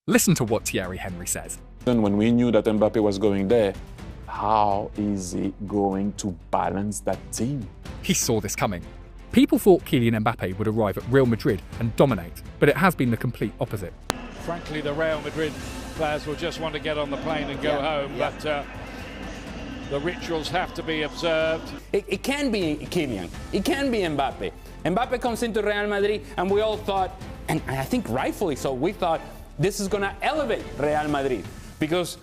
Listen to what Thierry Henry says. When we knew that Mbappe was going there, how is he going to balance that team? He saw this coming. People thought Kilian Mbappe would arrive at Real Madrid and dominate, but it has been the complete opposite. Frankly, the Real Madrid players will just want to get on the plane and go home, but the rituals have to be observed. It can be Kilian, it can be Mbappe. Mbappe comes into Real Madrid and we all thought, and I think rightfully so, we thought this is going to elevate Real Madrid because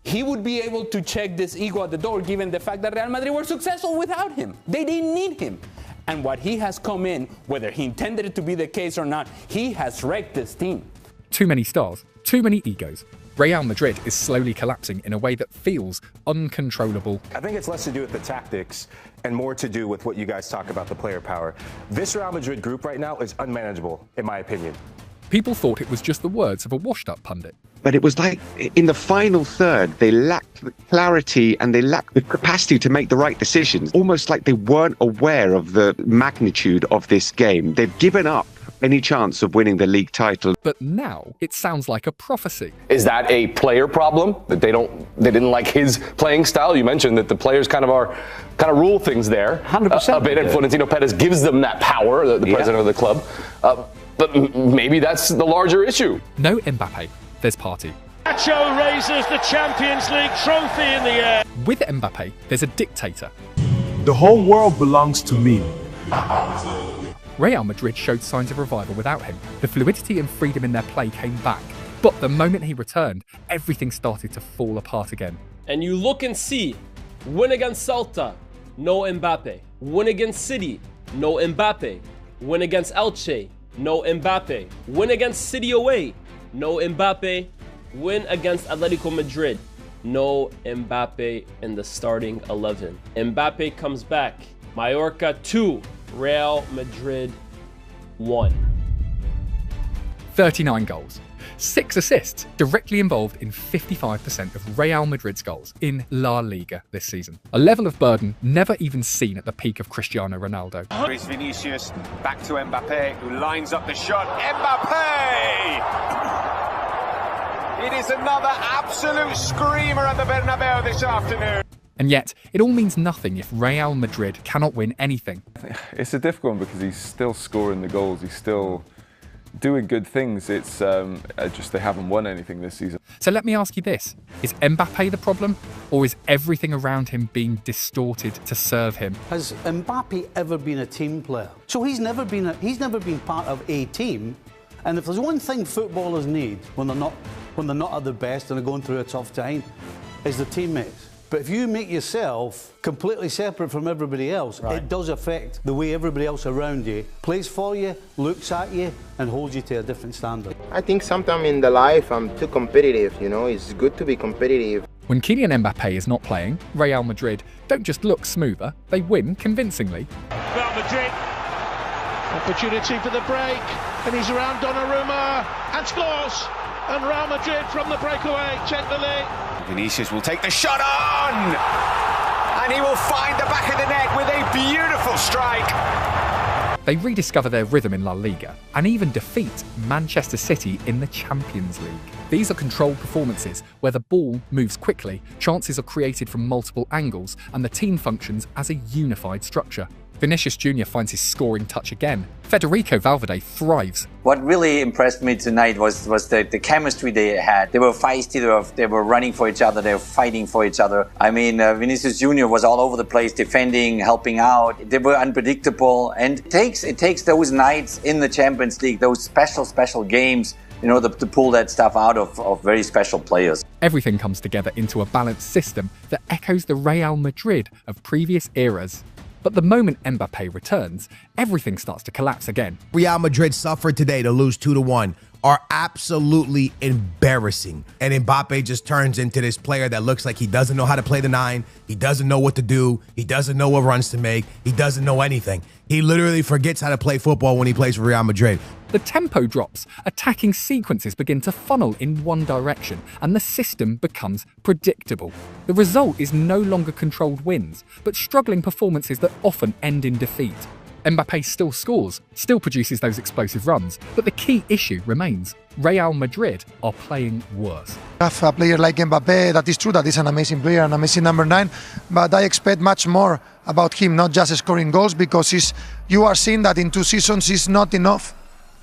he would be able to check this ego at the door given the fact that Real Madrid were successful without him. They didn't need him. And what he has come in, whether he intended it to be the case or not, he has wrecked this team. Too many stars, too many egos. Real Madrid is slowly collapsing in a way that feels uncontrollable. I think it's less to do with the tactics and more to do with what you guys talk about, the player power. This Real Madrid group right now is unmanageable, in my opinion. People thought it was just the words of a washed-up pundit. But it was like in the final third, they lacked the clarity and they lacked the capacity to make the right decisions. Almost like they weren't aware of the magnitude of this game. They've given up any chance of winning the league title. But now it sounds like a prophecy. Is that a player problem that they didn't like his playing style? You mentioned that the players kind of rule things there 100% a bit, and Florentino Perez gives them that power, the president of the club. But maybe that's the larger issue. No Mbappe, there's party. Nacho raises the Champions League trophy in the air. With Mbappe, there's a dictator. The whole world belongs to me. Real Madrid showed signs of revival without him. The fluidity and freedom in their play came back. But the moment he returned, everything started to fall apart again. And you look and see, win against Celta, no Mbappe. Win against City, no Mbappe. Win against Elche, no Mbappe. Win against City away, no Mbappe. Win against Atletico Madrid, no Mbappe in the starting 11. Mbappe comes back. Mallorca 2, Real Madrid 1. 39 goals. 6 assists, directly involved in 55% of Real Madrid's goals in La Liga this season. A level of burden never even seen at the peak of Cristiano Ronaldo. Here's Vinicius, back to Mbappe, who lines up the shot. Mbappe! It is another absolute screamer at the Bernabeu this afternoon. And yet, it all means nothing if Real Madrid cannot win anything. It's a difficult one because he's still scoring the goals, he's still doing good things. It's just they haven't won anything this season. So let me ask you this, is Mbappe the problem? Or is everything around him being distorted to serve him? Has Mbappe ever been a team player? So he's never been part of a team. And if there's one thing footballers need when they're not at their best and they're going through a tough time, is the teammates. But if you make yourself completely separate from everybody else, it does affect the way everybody else around you plays for you, looks at you, and holds you to a different standard. I think sometimes in the life I'm too competitive, you know, it's good to be competitive. When Kylian Mbappe is not playing, Real Madrid don't just look smoother, they win convincingly. Real Madrid, opportunity for the break, and he's around Donnarumma, and scores! And Real Madrid from the breakaway, check the lead. Vinicius will take the shot on! And he will find the back of the net with a beautiful strike. They rediscover their rhythm in La Liga and even defeat Manchester City in the Champions League. These are controlled performances where the ball moves quickly, chances are created from multiple angles, and the team functions as a unified structure. Vinicius Jr. finds his scoring touch again. Federico Valverde thrives. What really impressed me tonight was the chemistry they had. They were feisty, they were running for each other, they were fighting for each other. I mean, Vinicius Jr. was all over the place, defending, helping out. They were unpredictable, and it takes those nights in the Champions League, those special games, you know, to pull that stuff out of very special players. Everything comes together into a balanced system that echoes the Real Madrid of previous eras. But the moment Mbappe returns, everything starts to collapse again. Real Madrid suffered today to lose 2-1. Are absolutely embarrassing. And Mbappe just turns into this player that looks like he doesn't know how to play the 9. He doesn't know what to do. He doesn't know what runs to make. He doesn't know anything. He literally forgets how to play football when he plays for Real Madrid. The tempo drops, attacking sequences begin to funnel in one direction, and the system becomes predictable. The result is no longer controlled wins, but struggling performances that often end in defeat. Mbappe still scores, still produces those explosive runs, but the key issue remains. Real Madrid are playing worse. Have a player like Mbappe, that is true, that is an amazing player, an amazing number 9, but I expect much more about him, not just scoring goals, because you are seeing that in 2 seasons is not enough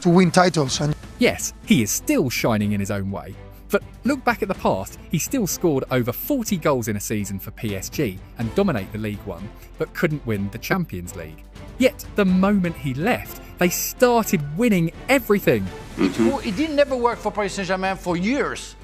to win titles. And yes, he is still shining in his own way. But look back at the past, he still scored over 40 goals in a season for PSG and dominate the League One, but couldn't win the Champions League. Yet, the moment he left, they started winning everything. It didn't never work for Paris Saint-Germain for years.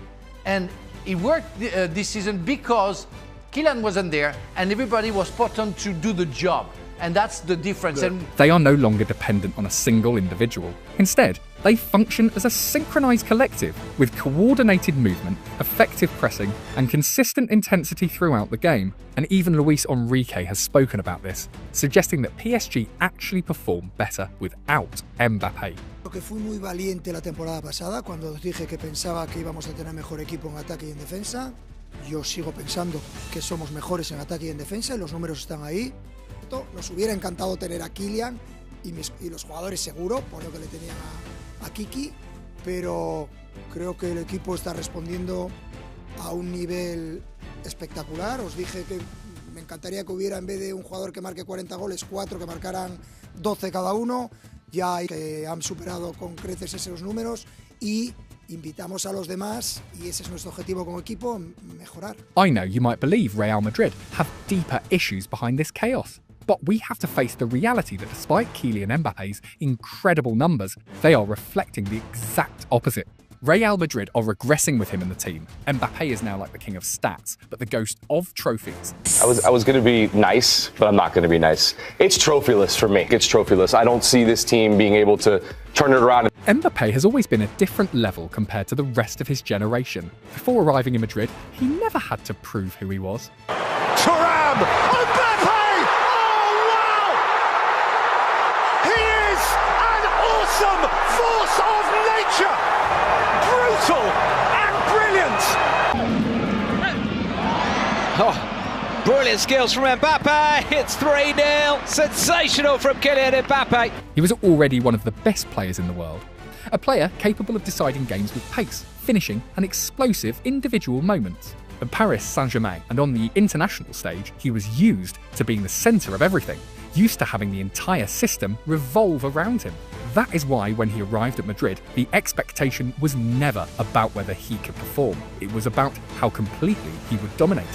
And it worked this season because Kilian wasn't there and everybody was spot on to do the job. And that's the difference. And they are no longer dependent on a single individual. Instead, they function as a synchronized collective with coordinated movement, effective pressing, and consistent intensity throughout the game. And even Luis Enrique has spoken about this, suggesting that PSG actually perform better without Mbappe. Creo que fui muy valiente la temporada pasada cuando os dije que pensaba que íbamos a tener mejor equipo en ataque y en defensa. Yo sigo pensando que somos mejores en ataque y en defensa y los números están ahí. Nos hubiera encantado tener a Kilian y los jugadores seguro, por lo que le tenían a Kiki, pero creo que el equipo está respondiendo a un nivel espectacular. Os dije que me encantaría que hubiera, en vez de un jugador que marque 40 goles, 4 que marcaran 12 cada uno. Ya que han superado con creces esos números y invitamos a los demás, y ese es nuestro objetivo como equipo, mejorar. I know you might believe Real Madrid have deeper issues behind this chaos. But we have to face the reality that despite Kylian Mbappe's incredible numbers, they are reflecting the exact opposite. Real Madrid are regressing with him in the team. Mbappe is now like the king of stats, but the ghost of trophies. I was going to be nice, but I'm not going to be nice. It's trophyless for me. It's trophyless. I don't see this team being able to turn it around. Mbappe has always been a different level compared to the rest of his generation. Before arriving in Madrid, he never had to prove who he was. Thuram! Mbappe! Awesome force of nature, brutal and brilliant. Oh, brilliant skills from Mbappe. It's 3-0. Sensational from Kylian Mbappe. He was already one of the best players in the world. A player capable of deciding games with pace, finishing, and explosive individual moments. At Paris Saint-Germain and on the international stage, he was used to being the centre of everything, used to having the entire system revolve around him. That is why when he arrived at Madrid, the expectation was never about whether he could perform. It was about how completely he would dominate.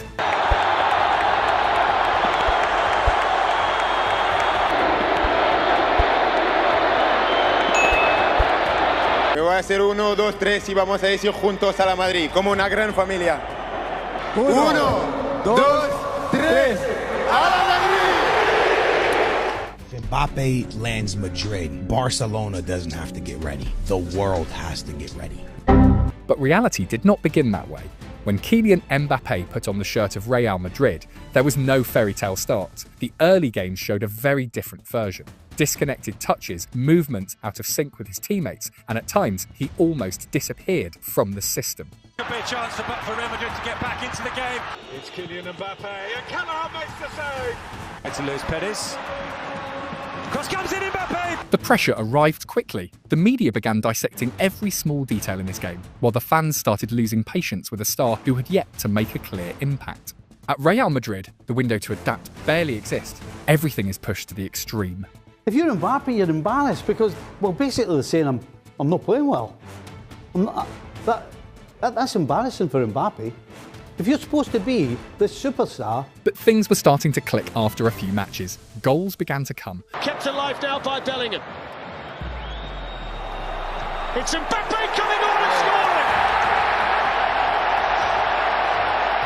Me voy a hacer 1, 2, 3 y vamos a decir juntos a la Madrid, como una gran familia. 1, 2, 3, a la Madrid! If Mbappe lands Madrid, Barcelona doesn't have to get ready. The world has to get ready. But reality did not begin that way. When Kylian Mbappe put on the shirt of Real Madrid, there was no fairy tale start. The early games showed a very different version. Disconnected touches, movements out of sync with his teammates, and at times he almost disappeared from the system. Could be a chance for Real Madrid to get back into the game. It's Kylian Mbappe, and Kilian makes the save. It's Luis Perez. Cross comes in, Mbappe! The pressure arrived quickly. The media began dissecting every small detail in this game, while the fans started losing patience with a star who had yet to make a clear impact. At Real Madrid, the window to adapt barely exists. Everything is pushed to the extreme. If you're Mbappe, you're embarrassed because, well, basically they're saying I'm not playing well. That's embarrassing for Mbappe. If you're supposed to be this superstar. But things were starting to click after a few matches. Goals began to come. Kept alive now by Bellingham. It's Mbappe coming on and scoring!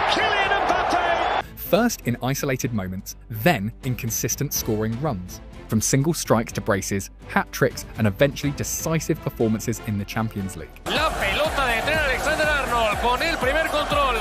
Kylian Mbappe! First in isolated moments, then in consistent scoring runs. From single strikes to braces, hat-tricks, and eventually decisive performances in the Champions League. La pelota de Trent Alexander-Arnold con el primer control.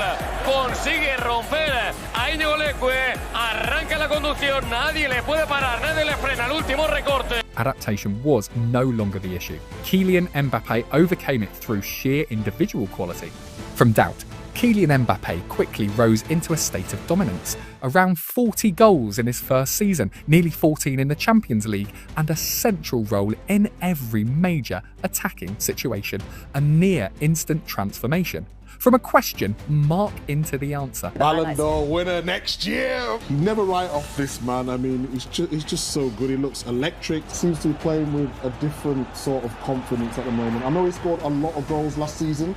Consigue romper a Íñigo Leque. Arranca la conducción. Nadie le puede parar. Nadie le frena. El último recorte. Adaptation was no longer the issue. Kylian Mbappe overcame it through sheer individual quality. From doubt, Kylian Mbappe quickly rose into a state of dominance. Around 40 goals in his first season, nearly 14 in the Champions League, and a central role in every major attacking situation. A near instant transformation. From a question mark into the answer. Ballon d'Or winner next year. You never write off this man. I mean, he's just so good. He looks electric. Seems to be playing with a different sort of confidence at the moment. I know he scored a lot of goals last season,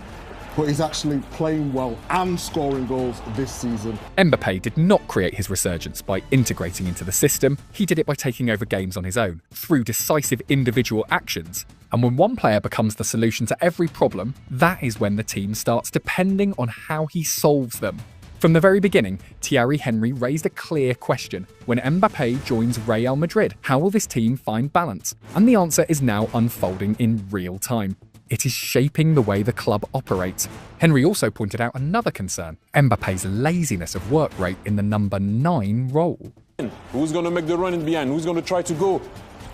but he's actually playing well and scoring goals this season. Mbappe did not create his resurgence by integrating into the system. He did it by taking over games on his own, through decisive individual actions. And when one player becomes the solution to every problem, that is when the team starts depending on how he solves them. From the very beginning, Thierry Henry raised a clear question. When Mbappe joins Real Madrid, how will this team find balance? And the answer is now unfolding in real time. It is shaping the way the club operates. Henry also pointed out another concern, Mbappe's laziness of work rate in the number 9 role. Who's going to make the run in behind? Who's going to try to go?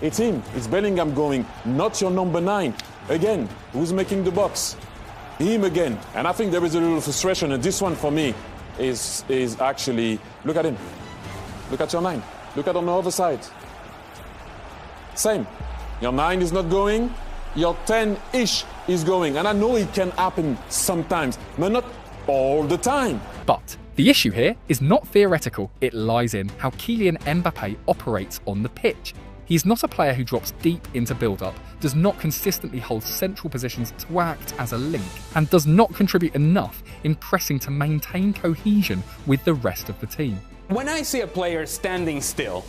It's him. It's Bellingham going, not your number 9. Again, who's making the box? Him again. And I think there is a little frustration, and this one for me is actually, look at him. Look at your 9. Look at on the other side. Same. Your 9 is not going. Your 10-ish is going. And I know it can happen sometimes, but not all the time. But the issue here is not theoretical. It lies in how Kylian Mbappe operates on the pitch. He's not a player who drops deep into build-up, does not consistently hold central positions to act as a link, and does not contribute enough in pressing to maintain cohesion with the rest of the team. When I see a player standing still,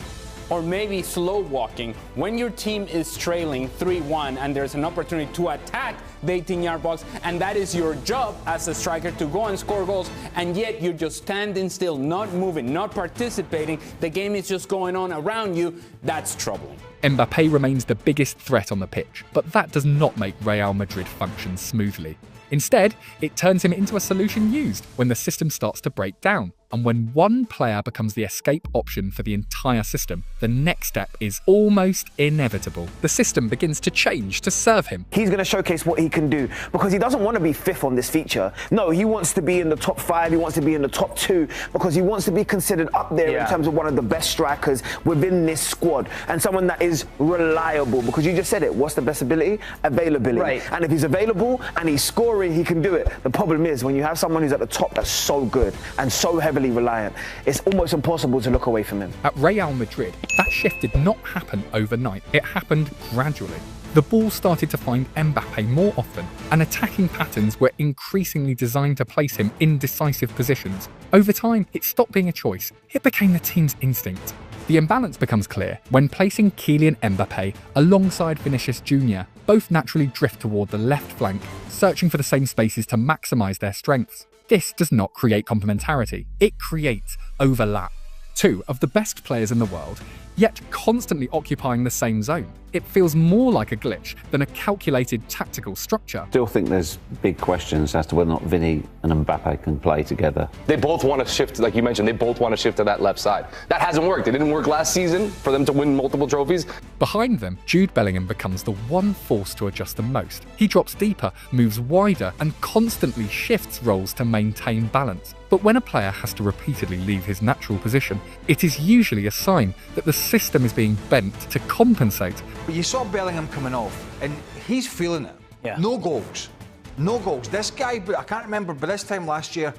or maybe slow walking, when your team is trailing 3-1 and there's an opportunity to attack the 18-yard box, and that is your job as a striker to go and score goals, and yet you're just standing still, not moving, not participating, the game is just going on around you, that's troubling. Mbappe remains the biggest threat on the pitch, but that does not make Real Madrid function smoothly. Instead, it turns him into a solution used when the system starts to break down. And when one player becomes the escape option for the entire system, the next step is almost inevitable. The system begins to change to serve him. He's going to showcase what he can do because he doesn't want to be 5th on this feature. No, he wants to be in the top 5, he wants to be in the top 2 because he wants to be considered up there in terms of one of the best strikers within this squad and someone that is reliable because you just said it. What's the best ability? Availability. Right. And if he's available and he's scoring, he can do it. The problem is when you have someone who's at the top that's so good and so heavily reliant, it's almost impossible to look away from him. At Real Madrid, that shift did not happen overnight. It happened gradually. The ball started to find Mbappe more often, and attacking patterns were increasingly designed to place him in decisive positions. Over time, it stopped being a choice. It became the team's instinct. The imbalance becomes clear when placing Kylian Mbappe alongside Vinicius Jr. Both naturally drift toward the left flank, searching for the same spaces to maximise their strengths. This does not create complementarity, it creates overlap. Two of the best players in the world, yet constantly occupying the same zone. It feels more like a glitch than a calculated tactical structure. Still think there's big questions as to whether or not Vinny and Mbappe can play together. They both want to shift, like you mentioned, they both want to shift to that left side. That hasn't worked. It didn't work last season for them to win multiple trophies. Behind them, Jude Bellingham becomes the one force to adjust the most. He drops deeper, moves wider, and constantly shifts roles to maintain balance. But when a player has to repeatedly leave his natural position, it is usually a sign that the system is being bent to compensate. But you saw Bellingham coming off, and he's feeling it. Yeah. No goals. No goals. This guy, I can't remember, but this time last year,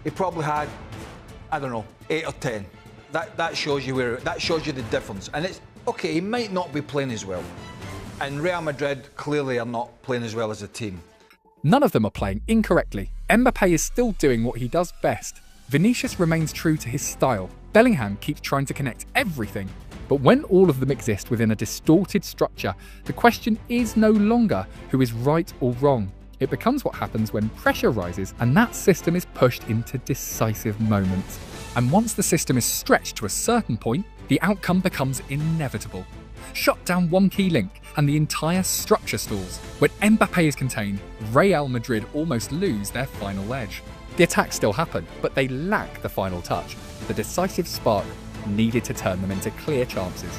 he probably had, I don't know, 8 or 10. That shows you the difference. And it's, okay, he might not be playing as well. And Real Madrid clearly are not playing as well as a team. None of them are playing incorrectly. Mbappe is still doing what he does best. Vinicius remains true to his style. Bellingham keeps trying to connect everything. But when all of them exist within a distorted structure, the question is no longer who is right or wrong. It becomes what happens when pressure rises and that system is pushed into decisive moments. And once the system is stretched to a certain point, the outcome becomes inevitable. Shut down one key link and the entire structure stalls. When Mbappe is contained, Real Madrid almost lose their final edge. The attacks still happen, but they lack the final touch, the decisive spark needed to turn them into clear chances.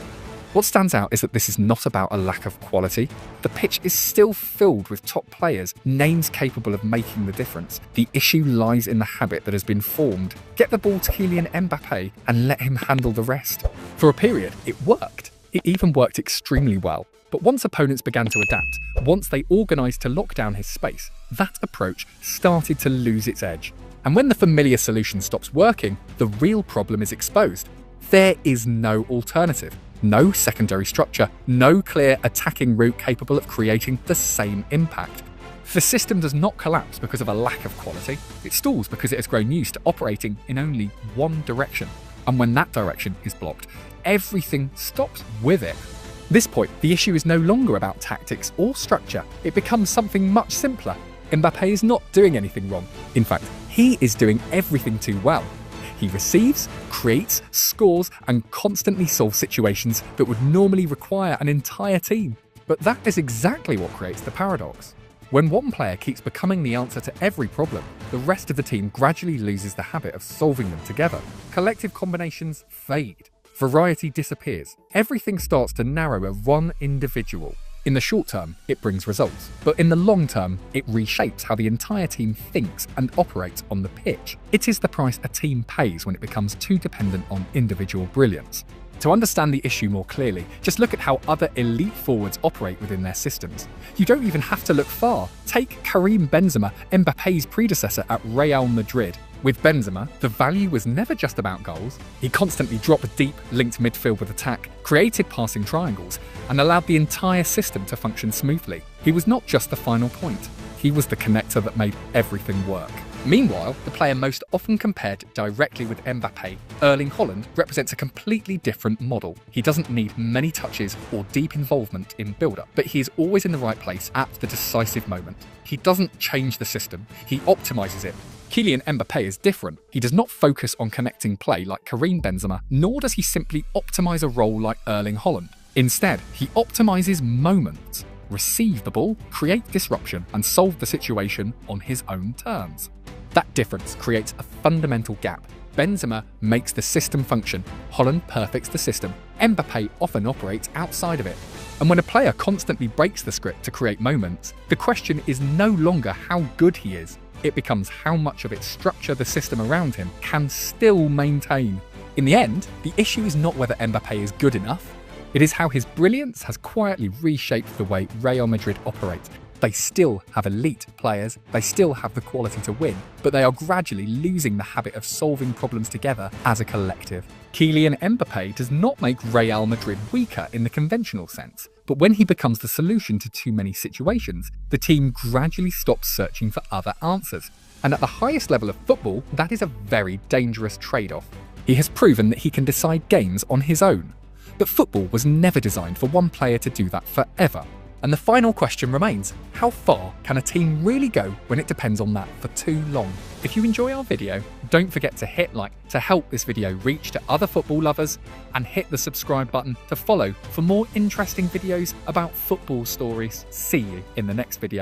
What stands out is that this is not about a lack of quality. The pitch is still filled with top players, names capable of making the difference. The issue lies in the habit that has been formed. Get the ball to Kilian Mbappe and let him handle the rest. For a period, it worked. It even worked extremely well. But once opponents began to adapt, once they organised to lock down his space, that approach started to lose its edge. And when the familiar solution stops working, the real problem is exposed. There is no alternative. No secondary structure, no clear attacking route capable of creating the same impact. The system does not collapse because of a lack of quality. It stalls because it has grown used to operating in only one direction. And when that direction is blocked, everything stops with it. At this point, the issue is no longer about tactics or structure. It becomes something much simpler. Mbappe is not doing anything wrong. In fact, he is doing everything too well. He receives, creates, scores, and constantly solves situations that would normally require an entire team. But that is exactly what creates the paradox. When one player keeps becoming the answer to every problem, the rest of the team gradually loses the habit of solving them together. Collective combinations fade. Variety disappears. Everything starts to narrow around one individual. In the short term, it brings results, but in the long term, it reshapes how the entire team thinks and operates on the pitch. It is the price a team pays when it becomes too dependent on individual brilliance. To understand the issue more clearly, just look at how other elite forwards operate within their systems. You don't even have to look far. Take Karim Benzema, Mbappe's predecessor at Real Madrid. With Benzema, the value was never just about goals. He constantly dropped deep, linked midfield with attack, created passing triangles, and allowed the entire system to function smoothly. He was not just the final point. He was the connector that made everything work. Meanwhile, the player most often compared directly with Mbappe, Erling Haaland, represents a completely different model. He doesn't need many touches or deep involvement in build-up, but he is always in the right place at the decisive moment. He doesn't change the system, he optimises it. Kylian Mbappe is different. He does not focus on connecting play like Karim Benzema, nor does he simply optimise a role like Erling Haaland. Instead, he optimises moments. Receive the ball, create disruption, and solve the situation on his own terms. That difference creates a fundamental gap. Benzema makes the system function, Haaland perfects the system, Mbappe often operates outside of it. And when a player constantly breaks the script to create moments, the question is no longer how good he is. It becomes how much of its structure the system around him can still maintain. In the end, the issue is not whether Mbappe is good enough. It is how his brilliance has quietly reshaped the way Real Madrid operates. They still have elite players, they still have the quality to win, but they are gradually losing the habit of solving problems together as a collective. Kylian Mbappe does not make Real Madrid weaker in the conventional sense, but when he becomes the solution to too many situations, the team gradually stops searching for other answers. And at the highest level of football, that is a very dangerous trade-off. He has proven that he can decide games on his own. But football was never designed for one player to do that forever. And the final question remains, how far can a team really go when it depends on that for too long? If you enjoy our video, don't forget to hit like to help this video reach to other football lovers, and hit the subscribe button to follow for more interesting videos about football stories. See you in the next video.